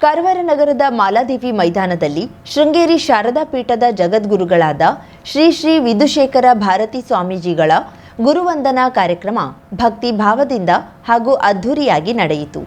ಕಾರವಾರ ನಗರದ ಮಾಲಾದೇವಿ ಮೈದಾನದಲ್ಲಿ ಶೃಂಗೇರಿ ಶಾರದಾ ಪೀಠದ ಜಗದ್ಗುರುಗಳಾದ ಶ್ರೀ ಶ್ರೀ ವಿಧುಶೇಖರ ಭಾರತಿ ಸ್ವಾಮೀಜಿಗಳ ಗುರುವಂದನಾ ಕಾರ್ಯಕ್ರಮ ಭಕ್ತಿ ಭಾವದಿಂದ ಹಾಗೂ ಅದ್ಧೂರಿಯಾಗಿ ನಡೆಯಿತು.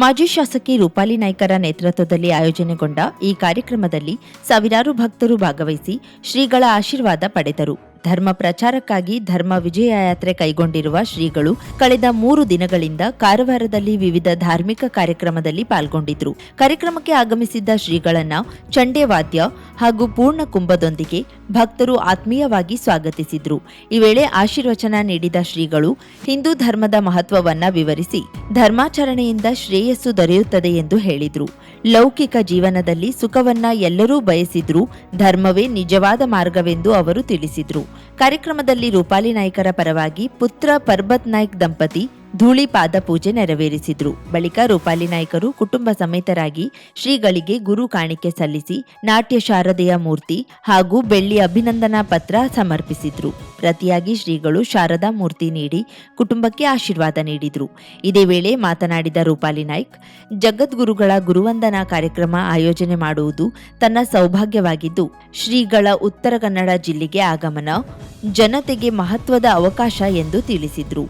ಮಾಜಿ ಶಾಸಕಿ ರೂಪಾಲಿ ನಾಯ್ಕರ ನೇತೃತ್ವದಲ್ಲಿ ಆಯೋಜನೆಗೊಂಡ ಈ ಕಾರ್ಯಕ್ರಮದಲ್ಲಿ ಸಾವಿರಾರು ಭಕ್ತರು ಭಾಗವಹಿಸಿ ಶ್ರೀಗಳ ಆಶೀರ್ವಾದ ಪಡೆದರು. ಧರ್ಮ ಪ್ರಚಾರಕ್ಕಾಗಿ ಧರ್ಮ ವಿಜಯ ಯಾತ್ರೆ ಕೈಗೊಂಡಿರುವ ಶ್ರೀಗಳು ಕಳೆದ 3 ದಿನಗಳಿಂದ ಕಾರವಾರದಲ್ಲಿ ವಿವಿಧ ಧಾರ್ಮಿಕ ಕಾರ್ಯಕ್ರಮದಲ್ಲಿ ಪಾಲ್ಗೊಂಡಿದ್ರು. ಕಾರ್ಯಕ್ರಮಕ್ಕೆ ಆಗಮಿಸಿದ್ದ ಶ್ರೀಗಳನ್ನ ಚಂಡೆ ವಾದ್ಯ ಹಾಗೂ ಪೂರ್ಣ ಕುಂಭದೊಂದಿಗೆ ಭಕ್ತರು ಆತ್ಮೀಯವಾಗಿ ಸ್ವಾಗತಿಸಿದ್ರು. ಈ ವೇಳೆ ಆಶೀರ್ವಚನ ನೀಡಿದ ಶ್ರೀಗಳು ಹಿಂದೂ ಧರ್ಮದ ಮಹತ್ವವನ್ನ ವಿವರಿಸಿ ಧರ್ಮಾಚರಣೆಯಿಂದ ಶ್ರೇಯಸ್ಸು ದೊರೆಯುತ್ತದೆ ಎಂದು ಹೇಳಿದ್ರು. ಲೌಕಿಕ ಜೀವನದಲ್ಲಿ ಸುಖವನ್ನ ಎಲ್ಲರೂ ಬಯಸಿದ್ರು, ಧರ್ಮವೇ ನಿಜವಾದ ಮಾರ್ಗವೆಂದು ಅವರು ತಿಳಿಸಿದ್ರು. ಕಾರ್ಯಕ್ರಮದಲ್ಲಿ ರೂಪಾಲಿ ನಾಯ್ಕರ ಪರವಾಗಿ ಪುತ್ರ ಪರ್ಬತ್ ನಾಯ್ಕ್ ದಂಪತಿ ಧೂಳಿ ಪಾದ ಪೂಜೆ ನೆರವೇರಿಸಿದ್ರು. ಬಳಿಕ ರೂಪಾಲಿ ನಾಯ್ಕರು ಕುಟುಂಬ ಸಮೇತರಾಗಿ ಶ್ರೀಗಳಿಗೆ ಗುರು ಕಾಣಿಕೆ ಸಲ್ಲಿಸಿ ನಾಟ್ಯ ಶಾರದೆಯ ಮೂರ್ತಿ ಹಾಗೂ ಬೆಳ್ಳಿ ಅಭಿನಂದನಾ ಪತ್ರ ಸಮರ್ಪಿಸಿದ್ರು. ಪ್ರತಿಯಾಗಿ ಶ್ರೀಗಳು ಶಾರದಾ ಮೂರ್ತಿ ನೀಡಿ ಕುಟುಂಬಕ್ಕೆ ಆಶೀರ್ವಾದ ನೀಡಿದ್ರು. ಇದೇ ವೇಳೆ ಮಾತನಾಡಿದ ರೂಪಾಲಿ ನಾಯ್ಕ್, ಜಗದ್ಗುರುಗಳ ಗುರುವಂದನಾ ಕಾರ್ಯಕ್ರಮ ಆಯೋಜನೆ ಮಾಡುವುದು ತನ್ನ ಸೌಭಾಗ್ಯವಾಗಿದ್ದು, ಶ್ರೀಗಳ ಉತ್ತರ ಕನ್ನಡ ಜಿಲ್ಲೆಗೆ ಆಗಮನ ಜನತೆಗೆ ಮಹತ್ವದ ಅವಕಾಶ ಎಂದು ತಿಳಿಸಿದ್ರು.